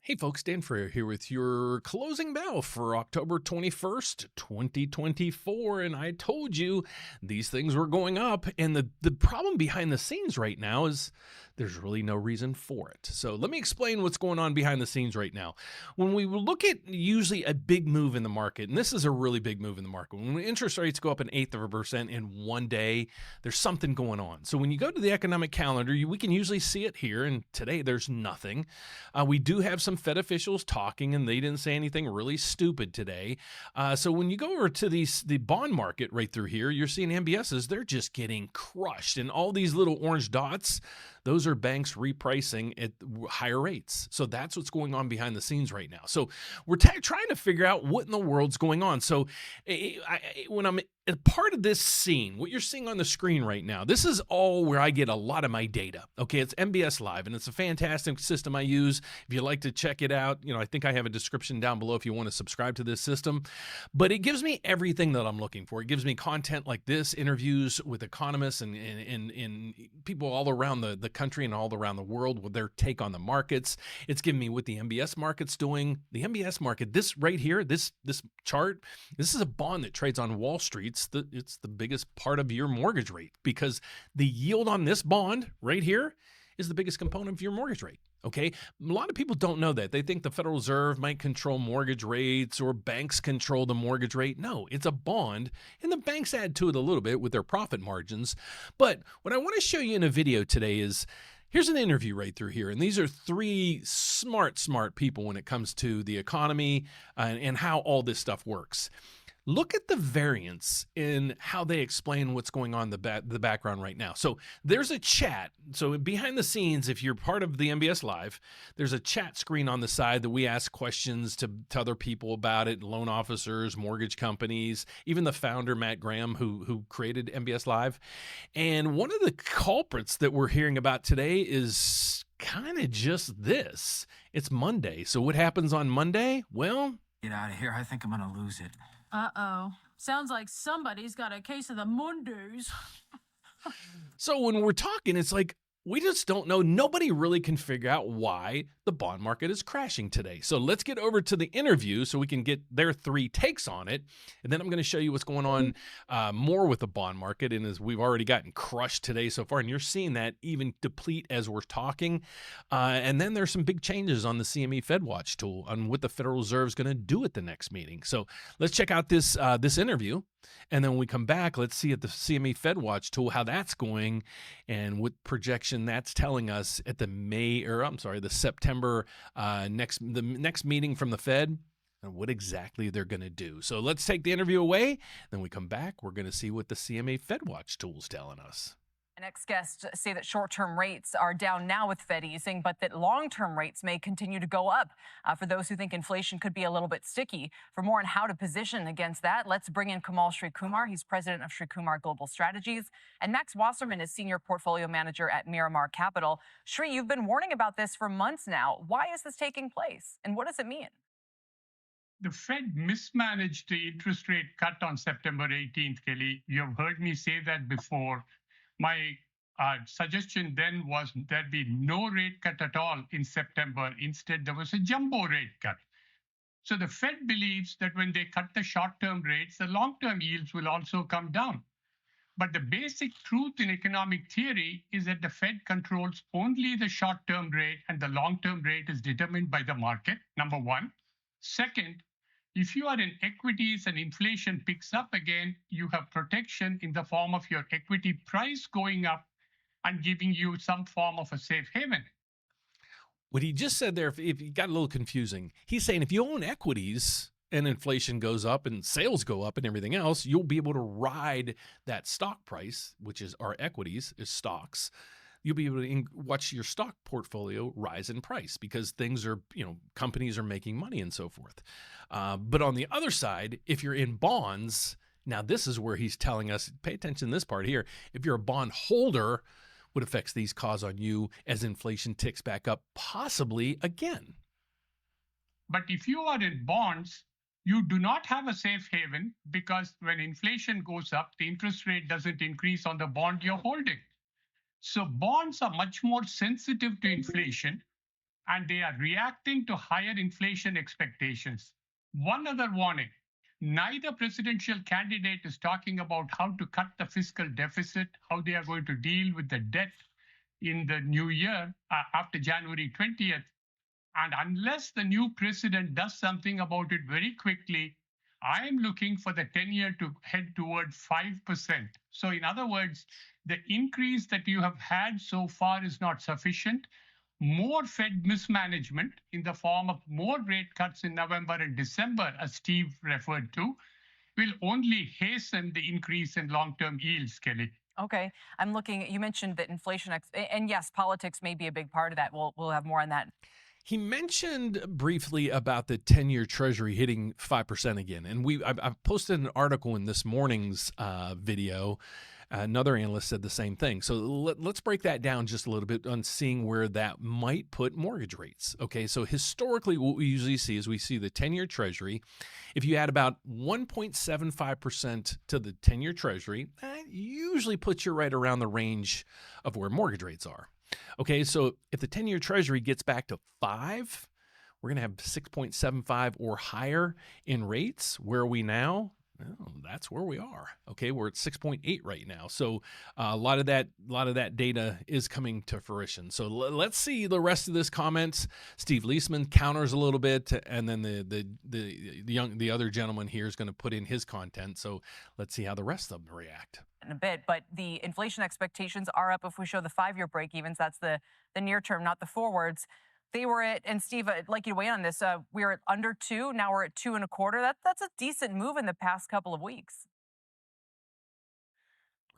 Hey folks, Dan Frio here with your closing bell for October 21st, 2024. And I told you these things were going up. And the problem behind the scenes right now is there's really no reason for it. So let me explain what's going on behind the scenes right now. When we look at usually a big move in the market, and this is a really big move in the market, when interest rates go up an eighth of a percent in one day, there's something going on. So when you go to the economic calendar, we can usually see it here. And today there's nothing. We do have some Fed officials talking, and they didn't say anything really stupid today. So when you go over to the bond market right through here, you're seeing MBSs, they're just getting crushed. And all these little orange dots, those are banks repricing at higher rates. So that's what's going on behind the scenes right now. So we're trying to figure out what in the world's going on. So when I'm a part of this scene, what you're seeing on the screen right now, this is all where I get a lot of my data. Okay, it's MBS Live, and it's a fantastic system I use. If you'd like to check it out, I think I have a description down below if you want to subscribe to this system. But it gives me everything that I'm looking for. It gives me content like this, interviews with economists and people all around the country and all around the world with their take on the markets. It's giving me what the MBS market's doing. The MBS market, this right here, this chart, this is a bond that trades on Wall Street. It's the biggest part of your mortgage rate because the yield on this bond right here is the biggest component of your mortgage rate. Okay. A lot of people don't know that. They think the Federal Reserve might control mortgage rates or banks control the mortgage rate. No, it's a bond, and the banks add to it a little bit with their profit margins. But what I want to show you in a video today is here's an interview right through here. And these are three smart people when it comes to the economy and how all this stuff works. Look at the variance in how they explain what's going on in the background right now. So there's a chat. So behind the scenes, if you're part of the MBS Live, there's a chat screen on the side that we ask questions to other people about it, loan officers, mortgage companies, even the founder, Matt Graham, who created MBS Live. And one of the culprits that we're hearing about today is kind of just this. It's Monday. So what happens on Monday? Well, Get out of here. I think I'm going to lose it. Uh-oh. Sounds like somebody's got a case of the Mondays. so when we're talking, it's like we just don't know. Nobody really can figure out why the bond market is crashing today. So let's get over to the interview so we can get their three takes on it. And then I'm going to show you what's going on more with the bond market. And as we've already gotten crushed today so far, and you're seeing that even deplete as we're talking. And then there's some big changes on the CME FedWatch tool on what the Federal Reserve is going to do at the next meeting. So let's check out this interview. And then when we come back, let's see at the CME FedWatch tool how that's going and what projection that's telling us at the September the next meeting from the Fed and what exactly they're going to do. So let's take the interview away. Then we come back. We're going to see what the CME FedWatch tool is telling us. Next guests say that short-term rates are down now with Fed easing, but that long-term rates may continue to go up. For those who think inflation could be a little bit sticky, for more on how to position against that, let's bring in Kamal Srikumar. He's president of Srikumar Global Strategies, and Max Wasserman is senior portfolio manager at Miramar Capital. Sri, you've been warning about this for months now. Why is this taking place, and what does it mean? The Fed mismanaged the interest rate cut on September 18th, Kelly. You have heard me say that before. My suggestion then was there'd be no rate cut at all in September. Instead, there was a jumbo rate cut. So the Fed believes that when they cut the short-term rates, the long-term yields will also come down. But the basic truth in economic theory is that the Fed controls only the short-term rate and the long-term rate is determined by the market, number one. Second, if you are in equities and inflation picks up again, you have protection in the form of your equity price going up and giving you some form of a safe haven. What he just said there, if it got a little confusing, he's saying if you own equities and inflation goes up and sales go up and everything else, you'll be able to ride that stock price, which is our equities, is stocks. You'll be able to watch your stock portfolio rise in price because things are, companies are making money and so forth. But on the other side, if you're in bonds, now this is where he's telling us, pay attention to this part here. If you're a bond holder, what effects these cause on you as inflation ticks back up, possibly again. But if you are in bonds, you do not have a safe haven because when inflation goes up, the interest rate doesn't increase on the bond you're holding. So bonds are much more sensitive to inflation. and they are reacting to higher inflation expectations. One other warning: neither presidential candidate is talking about how to cut the fiscal deficit, how they are going to deal with the debt in the new year after January 20th. And unless the new president does something about it very quickly, I am looking for the 10-year to head toward 5%. So, in other words, the increase that you have had so far is not sufficient. More Fed mismanagement in the form of more rate cuts in November and December, as Steve referred to, will only hasten the increase in long-term yields, Kelly. Okay, I'm looking. You mentioned that inflation, and yes, politics may be a big part of that. We'll have more on that. He mentioned briefly about the 10-year Treasury hitting 5% again. And I've posted an article in this morning's video. Another analyst said the same thing. So let's break that down just a little bit on seeing where that might put mortgage rates. Okay, so historically what we usually see is we see the 10-year Treasury. If you add about 1.75% to the 10-year Treasury, that usually puts you right around the range of where mortgage rates are. Okay, so if the 10-year Treasury gets back to 5, we're going to have 6.75 or higher in rates. Where are we now? Well, that's where we are. Okay, we're at 6.8 right now. So a lot of that data is coming to fruition. So let's see the rest of this comments. Steve Leisman counters a little bit, and then the other gentleman here is going to put in his content. So let's see how the rest of them react in a bit, but the inflation expectations are up if we show the 5-year break-evens. That's the near term, not the forwards. They were at, and Steve, I'd like you to weigh in on this. We were at under 2. Now we're at 2.25. That's a decent move in the past couple of weeks.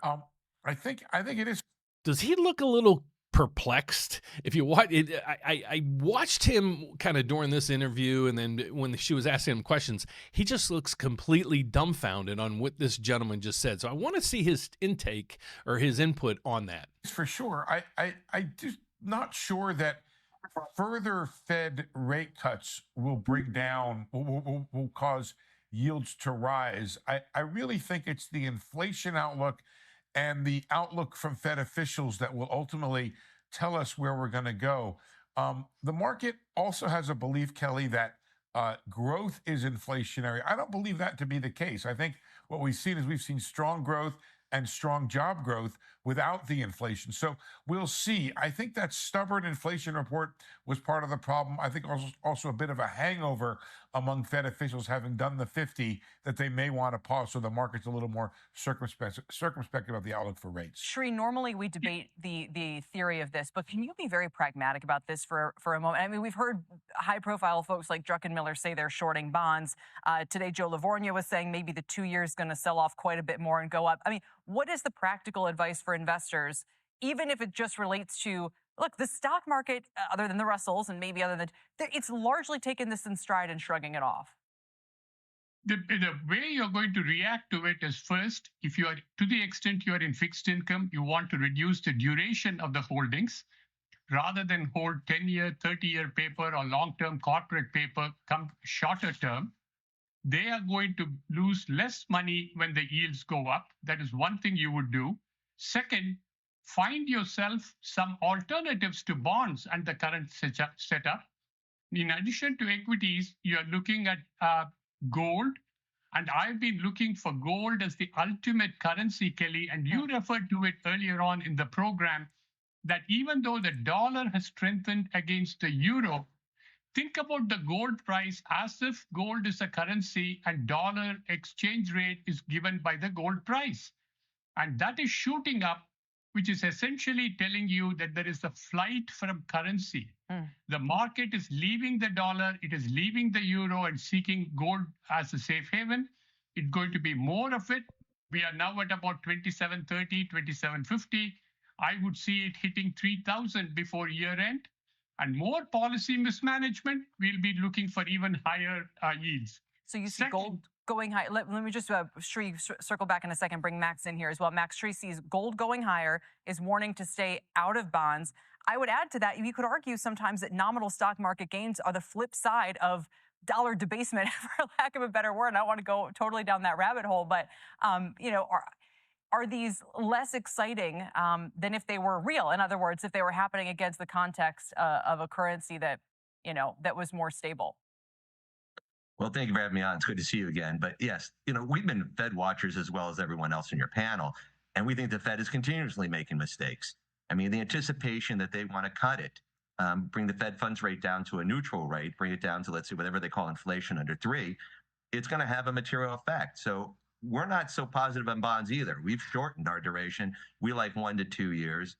I think it is. Does he look a little perplexed? If you watch it, I watched him kind of during this interview, and then when she was asking him questions, he just looks completely dumbfounded on what this gentleman just said. So I want to see his intake or his input on that. For sure. I just not sure that further Fed rate cuts will bring down, will cause yields to rise. I really think it's the inflation outlook and the outlook from Fed officials that will ultimately tell us where we're going to go. The market also has a belief, Kelly, that growth is inflationary. I don't believe that to be the case. I think what we've seen strong growth and strong job growth without the inflation. So we'll see. I think that stubborn inflation report was part of the problem. I think also a bit of a hangover among Fed officials having done the 50 that they may want to pause, so the market's a little more circumspect about the outlook for rates. Shri, normally we debate the theory of this, but can you be very pragmatic about this for a moment? I mean, we've heard high-profile folks like Druckenmiller say they're shorting bonds. Today, Joe Livornia was saying maybe the 2-year is going to sell off quite a bit more and go up. I mean, what is the practical advice for investors, even if it just relates to, look, the stock market, other than the Russells and maybe other than, it's largely taken this in stride and shrugging it off? The way you're going to react to it is, first, if you are, to the extent you are in fixed income, you want to reduce the duration of the holdings. Rather than hold 10-year, 30-year paper or long-term corporate paper, come shorter term, they are going to lose less money when the yields go up. That is one thing you would do. Second, find yourself some alternatives to bonds and the current setup. In addition to equities, you are looking at gold. And I've been looking for gold as the ultimate currency, Kelly. And you referred to it earlier on in the program, that even though the dollar has strengthened against the euro, think about the gold price as if gold is a currency and dollar exchange rate is given by the gold price. And that is shooting up, which is essentially telling you that there is a flight from currency. The market is leaving the dollar, it is leaving the euro and seeking gold as a safe haven. It's going to be more of it. We are now at about 27.30, 27.50. I would see it hitting 3,000 before year end. And more policy mismanagement, we'll be looking for even higher yields. So you see gold going high. Let me just, Shri, circle back in a second, bring Max in here as well. Max, Shri sees gold going higher, is warning to stay out of bonds. I would add to that, you could argue sometimes that nominal stock market gains are the flip side of dollar debasement, for lack of a better word. I don't want to go totally down that rabbit hole, but, you know, are these less exciting than if they were real? In other words, if they were happening against the context of a currency that, that was more stable. Well, thank you for having me on. It's good to see you again. But yes, we've been Fed watchers as well as everyone else in your panel, and we think the Fed is continuously making mistakes. I mean, the anticipation that they want to cut it, bring the Fed funds rate down to a neutral rate, bring it down to, let's see, whatever they call inflation under 3, it's going to have a material effect. So we're not so positive on bonds either. We've shortened our duration. We like 1 to 2 years.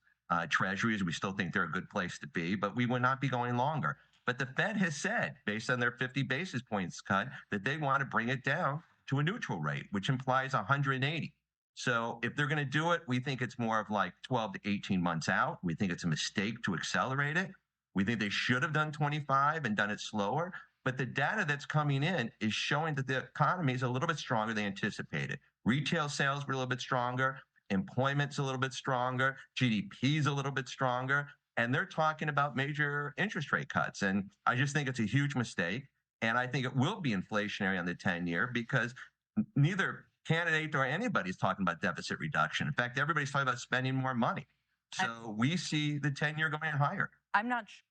Treasuries, we still think they're a good place to be, but we would not be going longer. But the Fed has said, based on their 50 basis points cut, that they want to bring it down to a neutral rate, which implies 180. So if they're going to do it, we think it's more of like 12 to 18 months out. We think it's a mistake to accelerate it. We think they should have done 25 and done it slower. But the data that's coming in is showing that the economy is a little bit stronger than anticipated. Retail sales were a little bit stronger. Employment's a little bit stronger. GDP's a little bit stronger. And they're talking about major interest rate cuts. And I just think it's a huge mistake. And I think it will be inflationary on the 10-year because neither candidate or anybody's talking about deficit reduction. In fact, everybody's talking about spending more money. So we see the 10-year going higher. I'm not sure.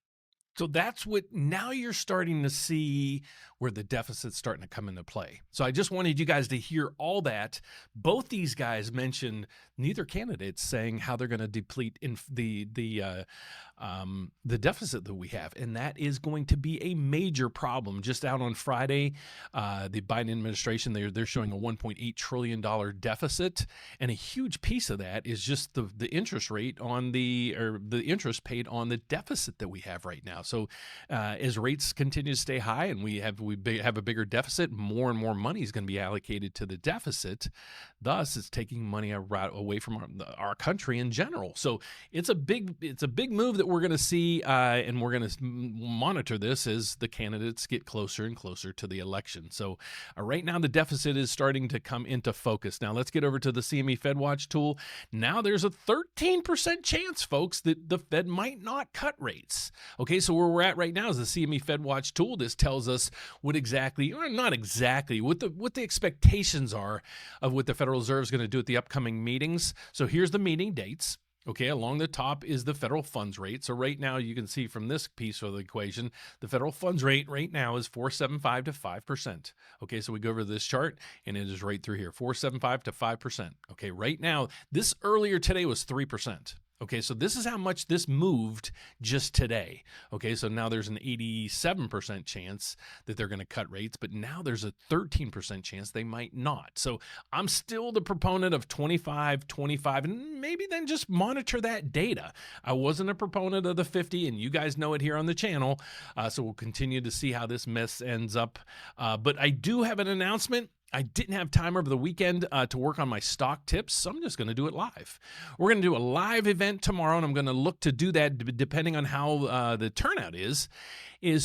So that's what now you're starting to see where the deficit's starting to come into play. So I just wanted you guys to hear all that. Both these guys mentioned, neither candidate's saying how they're going to deplete in the deficit that we have, and that is going to be a major problem. Just out on Friday, the Biden administration, they're showing a $1.8 trillion deficit, and a huge piece of that is just the interest rate on the interest paid on the deficit that we have right now. So as rates continue to stay high and we have a bigger deficit, more and more money is going to be allocated to the deficit. Thus, it's taking money away from our country in general. So it's a big move that we're going to see, and we're going to monitor this as the candidates get closer and closer to the election. So right now, the deficit is starting to come into focus. Now, let's get over to the CME FedWatch tool. Now, there's a 13% chance, folks, that the Fed might not cut rates. Okay, so where we're at right now is the CME FedWatch tool. This tells us what exactly, or not exactly, what the expectations are of what the Federal Reserve is going to do at the upcoming meetings. So here's the meeting dates. Okay, along the top is the federal funds rate. So right now you can see from this piece of the equation, the federal funds rate right now is 4.75 to 5%. Okay, so we go over this chart and it is right through here, 4.75 to 5%. Okay, right now, this earlier today was 3%. Okay, so this is how much this moved just today. Okay, so now there's an 87% chance that they're going to cut rates, but now there's a 13% chance they might not. So I'm still the proponent of 25, and maybe then just monitor that data. I wasn't a proponent of the 50, and you guys know it here on the channel, so we'll continue to see how this mess ends up. But I do have an announcement. I didn't have time over the weekend to work on my stock tips, so I'm just going to do it live. We're going to do a live event tomorrow, and I'm going to look to do that depending on how the turnout is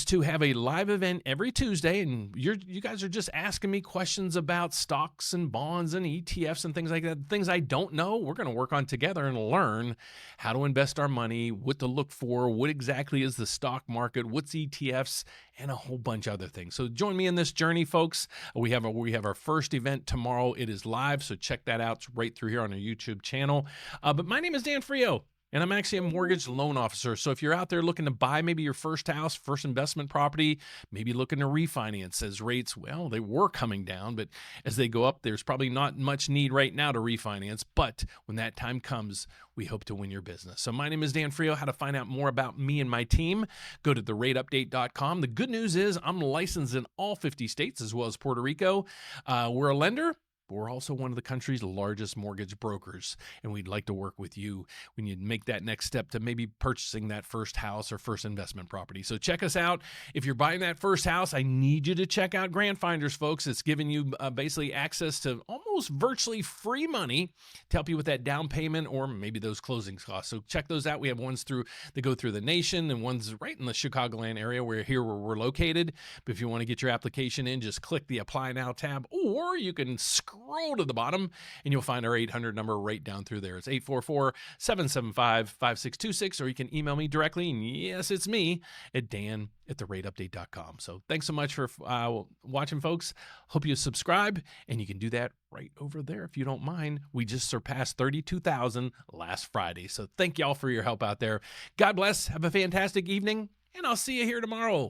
to have a live event every Tuesday, and you guys are just asking me questions about stocks and bonds and ETFs and things like that, things I don't know. We're going to work on together and learn how to invest our money, what to look for, what exactly is the stock market, what's ETFs, and a whole bunch of other things. So join me in this journey, folks. We have our first event tomorrow. It is live, so check that out. It's right through here on our YouTube channel. But my name is Dan Frio, and I'm actually a mortgage loan officer. So if you're out there looking to buy maybe your first house, first investment property, maybe looking to refinance as rates, well, they were coming down, but as they go up, there's probably not much need right now to refinance. But when that time comes, we hope to win your business. So my name is Dan Frio. How to find out more about me and my team, go to therateupdate.com. The good news is I'm licensed in all 50 states as well as Puerto Rico. We're a lender. We're also one of the country's largest mortgage brokers, and we'd like to work with you when you make that next step to maybe purchasing that first house or first investment property. So check us out. If you're buying that first house, I need you to check out Grant Finders, folks. It's giving you basically access to almost virtually free money to help you with that down payment or maybe those closing costs. So check those out. We have ones that go through the nation and ones right in the Chicagoland area where we're located. But if you want to get your application in, just click the Apply Now tab, or you can scroll scroll to the bottom and you'll find our 800 number right down through there. It's 844-775-5626, or you can email me directly. And yes, it's me at dan@therateupdate.com. So thanks so much for watching, folks. Hope you subscribe, and you can do that right over there if you don't mind. We just surpassed 32,000 last Friday. So thank y'all for your help out there. God bless. Have a fantastic evening, and I'll see you here tomorrow.